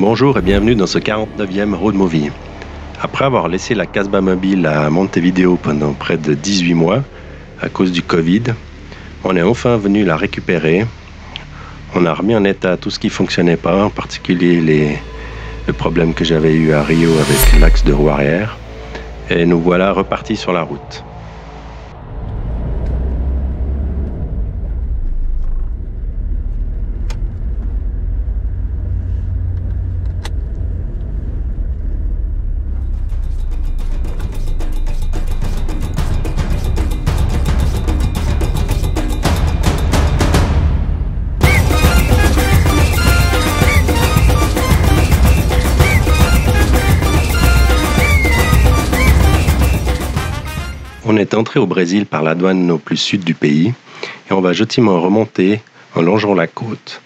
Bonjour et bienvenue dans ce 49e Road Movie. Après avoir laissé la Casbah mobile à Montevideo pendant près de 18 mois à cause du Covid, on est enfin venu la récupérer. On a remis en état tout ce qui ne fonctionnait pas, en particulier le problème que j'avais eu à Rio avec l'axe de roue arrière. Et nous voilà repartis sur la route. On est entré au Brésil par la douane au plus sud du pays et on va gentiment remonter en longeant la côte.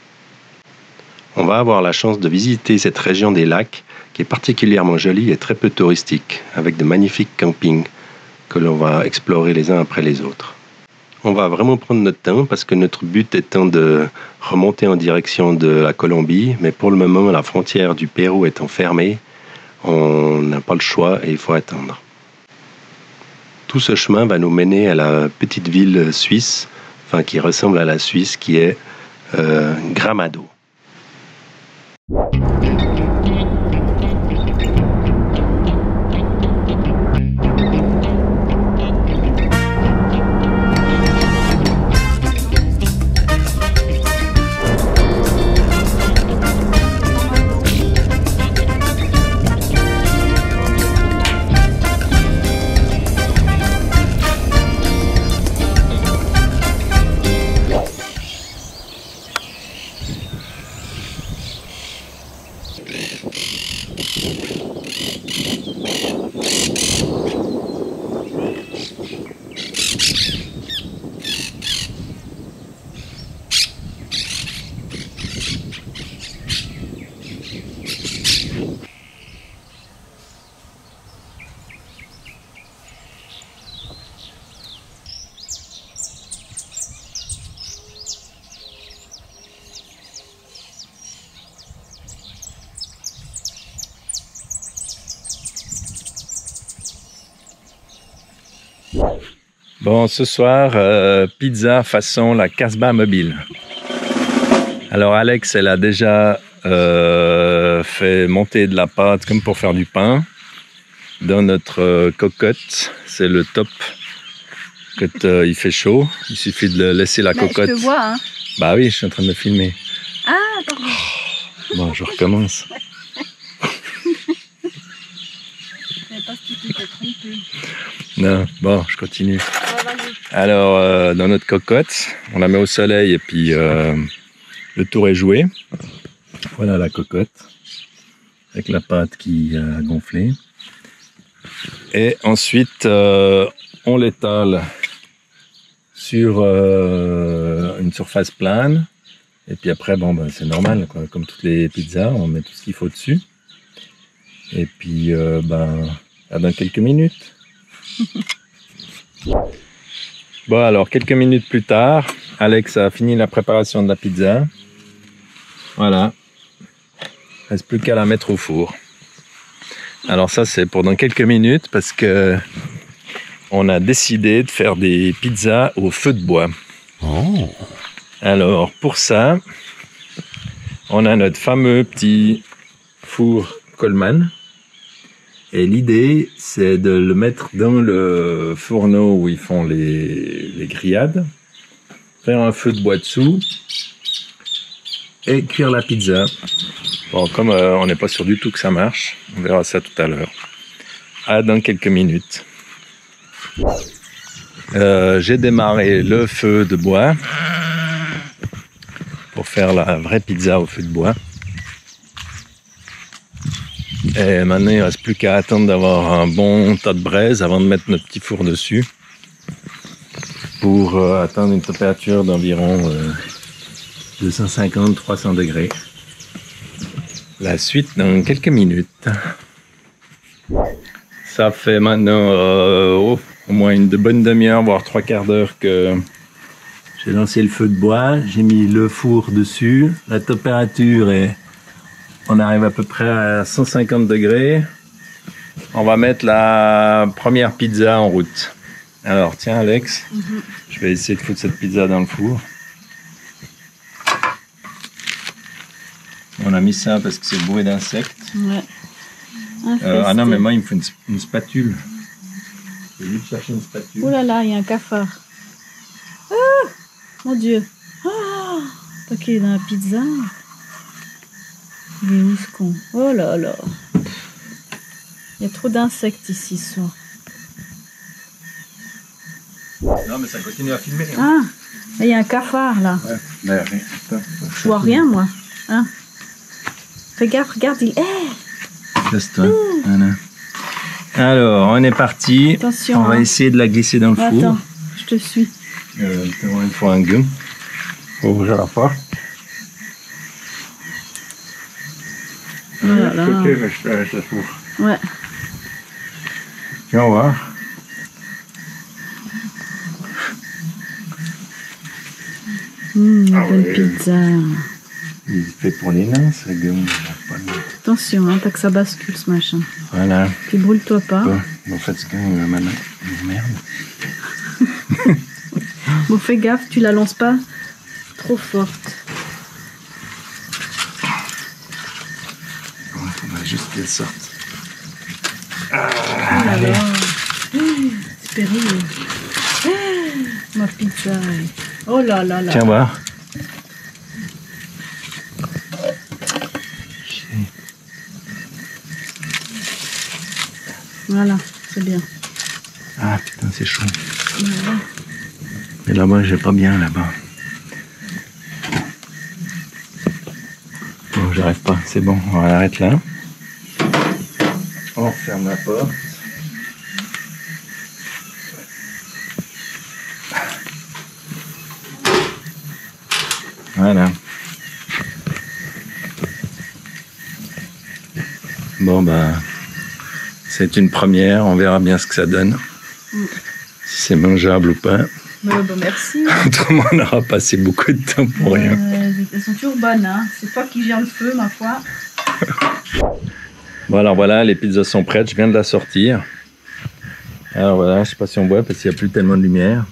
On va avoir la chance de visiter cette région des lacs qui est particulièrement jolie et très peu touristique, avec de magnifiques campings que l'on va explorer les uns après les autres. On va vraiment prendre notre temps parce que notre but étant de remonter en direction de la Colombie, mais pour le moment la frontière du Pérou étant fermée, on n'a pas le choix et il faut attendre. Tout ce chemin va nous mener à la petite ville suisse, enfin qui ressemble à la Suisse, qui est Gramado. Bon, ce soir, pizza façon la Casbah mobile. Alors Alex, elle a déjà fait monter de la pâte comme pour faire du pain dans notre cocotte. C'est le top quand il fait chaud. Il suffit de laisser la cocotte. Je te vois, hein. Bah oui, je suis en train de me filmer. Ah, pardon. Bon, je recommence. Je savais pas si tu t'étais trompé. Non, bon, je continue. Alors, dans notre cocotte, on la met au soleil et puis le tour est joué. Voilà la cocotte, avec la pâte qui a gonflé. Et ensuite, on l'étale sur une surface plane. Et puis après, bon, ben, c'est normal, quoi. Comme toutes les pizzas, on met tout ce qu'il faut dessus. Et puis, dans quelques minutes. Bon, alors quelques minutes plus tard, Alex a fini la préparation de la pizza. Voilà. Il ne reste plus qu'à la mettre au four. Alors ça, c'est pour dans quelques minutes parce que on a décidé de faire des pizzas au feu de bois. Oh. Alors pour ça, on a notre fameux petit four Coleman. Et l'idée, c'est de le mettre dans le fourneau où ils font les grillades, faire un feu de bois dessous et cuire la pizza. Bon, comme on n'est pas sûr du tout que ça marche, on verra ça tout à l'heure. Dans quelques minutes. J'ai démarré le feu de bois pour faire la vraie pizza au feu de bois. Et maintenant, il ne reste plus qu'à attendre d'avoir un bon tas de braise avant de mettre notre petit four dessus pour atteindre une température d'environ 250-300 degrés. La suite dans quelques minutes. Ça fait maintenant au moins une bonne demi-heure, voire 3/4 d'heure que j'ai lancé le feu de bois. J'ai mis le four dessus. La température est On arrive à peu près à 150 degrés. On va mettre la première pizza en route. Alors, tiens, Alex, je vais essayer de foutre cette pizza dans le four. On a mis ça parce que c'est bourré d'insectes. Ouais. Ah non, mais moi, il me faut une spatule. Je vais juste chercher une spatule. Oh là là, il y a un cafard. Ah, mon Dieu. Ah, pas qu'il est dans la pizza. Il est où ce con? Oh là là. Il y a trop d'insectes ici ce soir. Non, mais ça continue à filmer. Hein. Ah, il y a un cafard là. Ouais, mais attends, Je vois rien moi. Hein? Fais gaffe, regarde, il est. Laisse-toi. Voilà. Alors, on est parti. Attention. On va essayer de la glisser dans le four. Attends, je te suis. Il faut un gant. Faut ouvrir la porte. Oh là là. Ok, je te four. Ouais. Viens voir. Une bonne pizza. Il est fait pour les nains, ce gant. Attention, hein, pas que ça bascule ce machin. Voilà. Puis brûle-toi pas. Bon, en fait, ce gant, maintenant, merde. Bon, fais gaffe, tu la lances pas trop forte. Il faudrait juste qu'elle sorte. Oh là là. C'est pénible. Ma pizza. Oh là là là. Tiens voir. Voilà, c'est bien. Ah putain, c'est chaud. Voilà. Mais là-bas, j'ai pas bien là-bas. Bon, j'arrive pas. C'est bon, on arrête là. On ferme la porte. Voilà. Bon, bah, c'est une première. On verra bien ce que ça donne. Si c'est mangeable ou pas. Bah, merci. Autrement, on aura passé beaucoup de temps pour rien. Elles sont toujours bonnes, hein. C'est toi qui gères le feu, ma foi. Bon, alors voilà, les pizzas sont prêtes. Je viens de la sortir. Alors voilà, je sais pas si on voit parce qu'il n'y a plus tellement de lumière.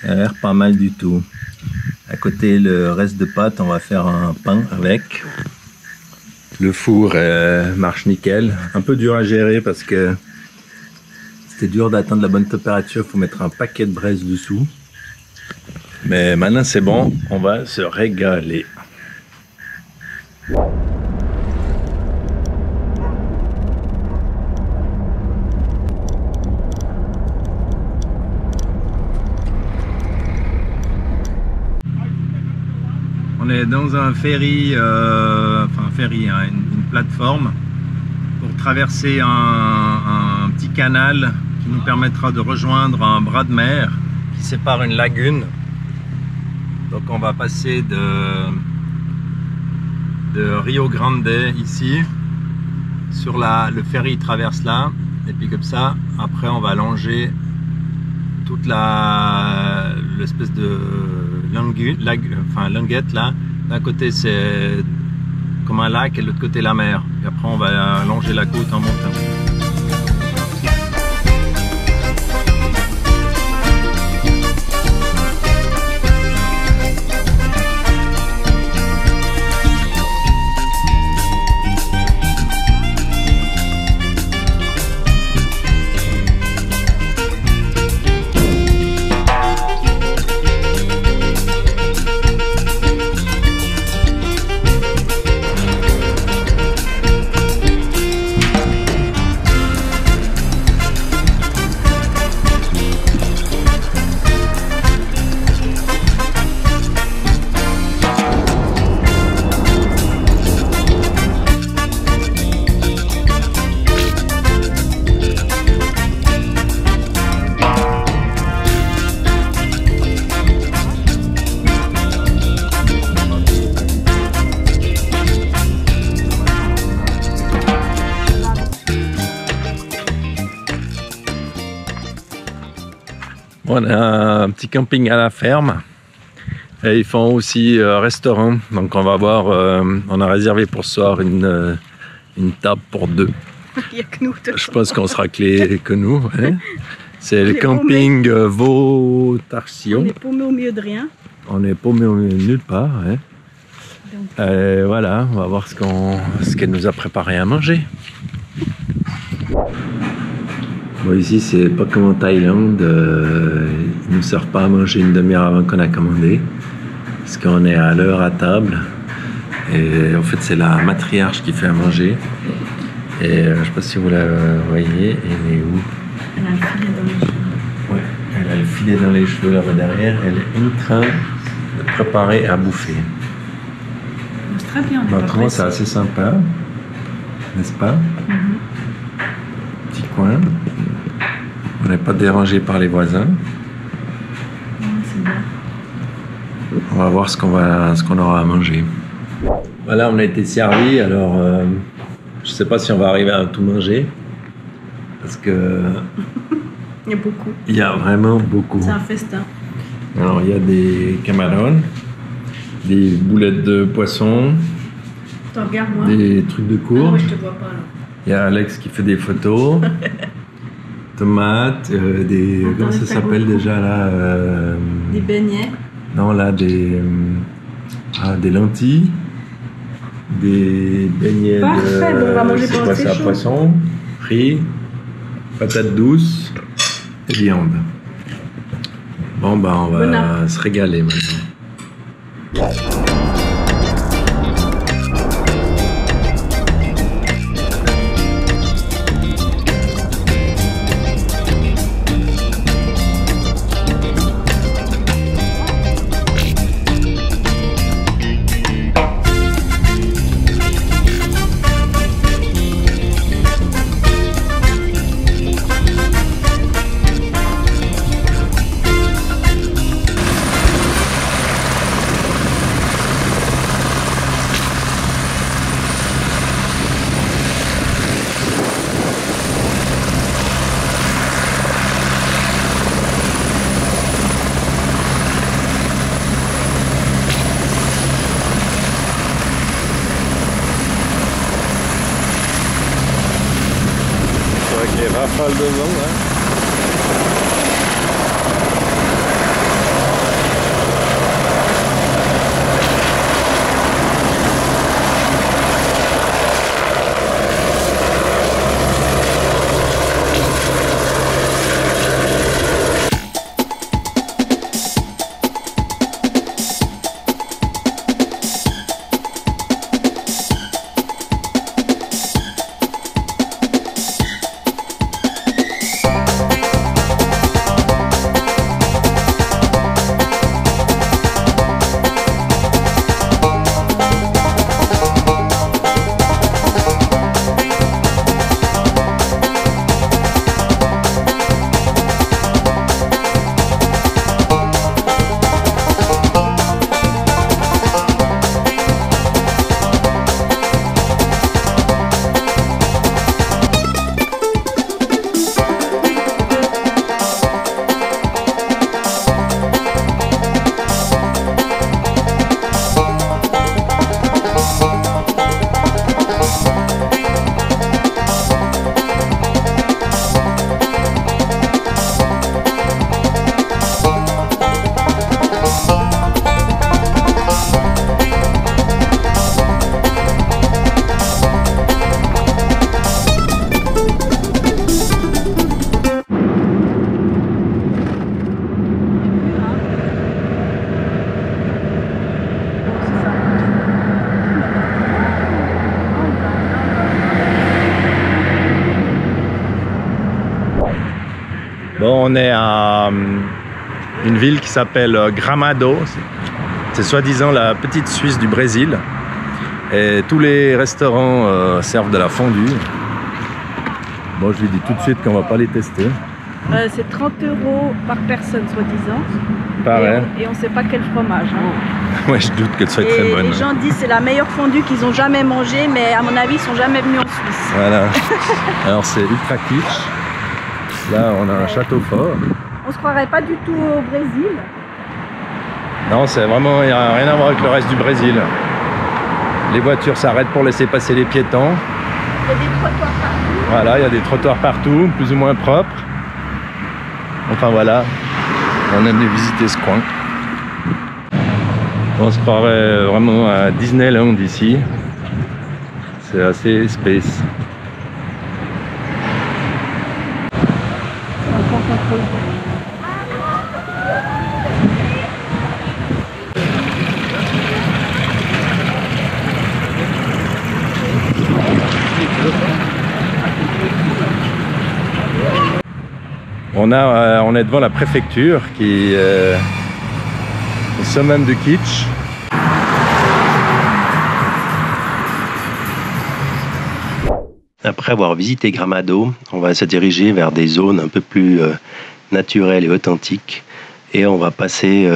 Ça a l'air pas mal du tout. À côté, le reste de pâte, on va faire un pain avec. Le four marche nickel. Un peu dur à gérer parce que c'était dur d'atteindre la bonne température. Il faut mettre un paquet de braise dessous. Mais maintenant, c'est bon. On va se régaler. On est dans un ferry, enfin un ferry, hein, une plateforme pour traverser un petit canal qui nous permettra de rejoindre un bras de mer qui sépare une lagune. Donc on va passer de Rio Grande ici, sur le ferry traverse là, et puis comme ça, après on va longer toute l'espèce de languette là. D'un côté c'est comme un lac et de l'autre côté la mer. Et après on va longer la côte en montant. On a un petit camping à la ferme. Et ils font aussi restaurant. Donc on va voir, on a réservé pour ce soir une table pour 2. Il n'y a que nous deux. Je pense qu'on sera que nous. Hein. C'est le On est camping Vautarsion. On est paumé au milieu de rien. On est paumé nulle part. Hein. Donc... voilà, on va voir ce qu'elle nous a préparé à manger. Bon, ici, c'est pas comme en Thaïlande. Ils nous servent pas à manger une demi-heure avant qu'on a commandé. Parce qu'on est à l'heure à table. Et en fait, c'est la matriarche qui fait à manger. Et je sais pas si vous la voyez. Elle est où? Elle a le filet dans les cheveux. Ouais, elle a le filet dans les cheveux là-bas derrière. Elle est en train de préparer à bouffer. C'est très bien. Maintenant, c'est assez sympa, n'est-ce pas? Petit coin. On n'est pas dérangé par les voisins. C'est bien. On va voir ce qu'on aura à manger. Voilà, on a été servi. Alors, je sais pas si on va arriver à tout manger. Parce que... Il y a beaucoup. Il y a vraiment beaucoup. C'est un festin. Alors, il y a des camarons, des boulettes de poisson, Regarde-moi. des trucs de courge. Ah, ouais, je te vois pas là. Il y a Alex qui fait des photos. Tomates, des... Attends, comment ça s'appelle déjà là Des beignets. Non, là, des lentilles. Des beignets Parfait, bon, on va manger pendant que c'est chaud. Poisson, riz, patates douces et viande. Bon, bah, on va se régaler maintenant. Les rafales de vent, hein. Bon, on est à une ville qui s'appelle Gramado. C'est soi-disant la petite Suisse du Brésil. Et tous les restaurants servent de la fondue. Bon, je lui dis tout de suite qu'on va pas les tester. C'est 30 € par personne, soi-disant. Pareil. Et on ne sait pas quel fromage. Hein. Ouais, je doute que ce soit très bonne. Les gens disent que c'est la meilleure fondue qu'ils ont jamais mangée, mais à mon avis, ils sont jamais venus en Suisse. Voilà. Alors, c'est ultra kitsch. Là, on a un château fort. On se croirait pas du tout au Brésil. Non, c'est vraiment, il n'y a rien à voir avec le reste du Brésil. Les voitures s'arrêtent pour laisser passer les piétons. Il y a des trottoirs partout. Voilà, il y a des trottoirs partout, plus ou moins propres. Enfin voilà, on aime visiter ce coin. On se croirait vraiment à Disneyland ici. C'est assez space. On est devant la préfecture qui est au summum du kitsch. Après avoir visité Gramado, on va se diriger vers des zones un peu plus naturelles et authentiques. Et on va passer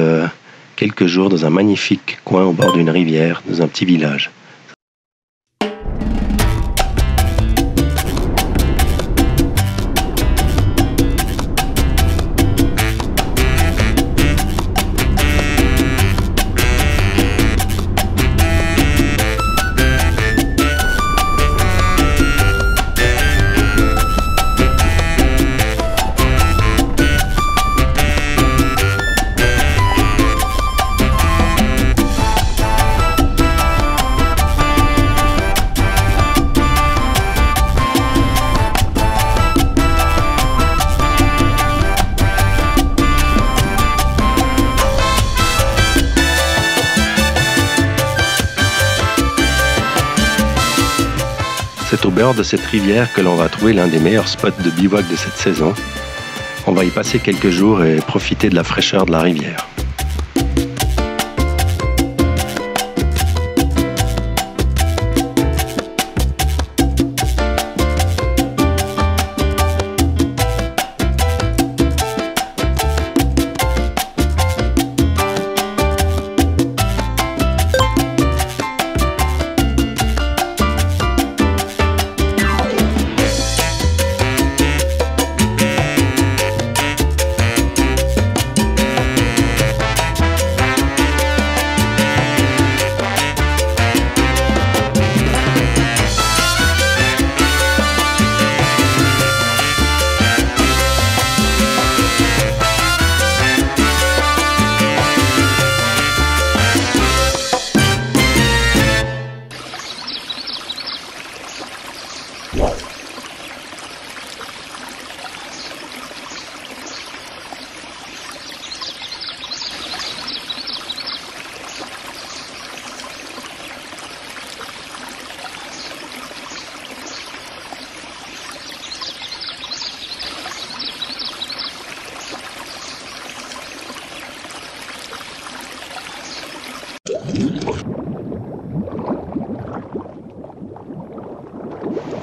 quelques jours dans un magnifique coin au bord d'une rivière, dans un petit village. C'est au bord de cette rivière que l'on va trouver l'un des meilleurs spots de bivouac de cette saison. On va y passer quelques jours et profiter de la fraîcheur de la rivière.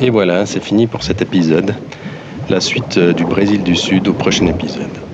Et voilà, c'est fini pour cet épisode. La suite du Brésil du Sud au prochain épisode.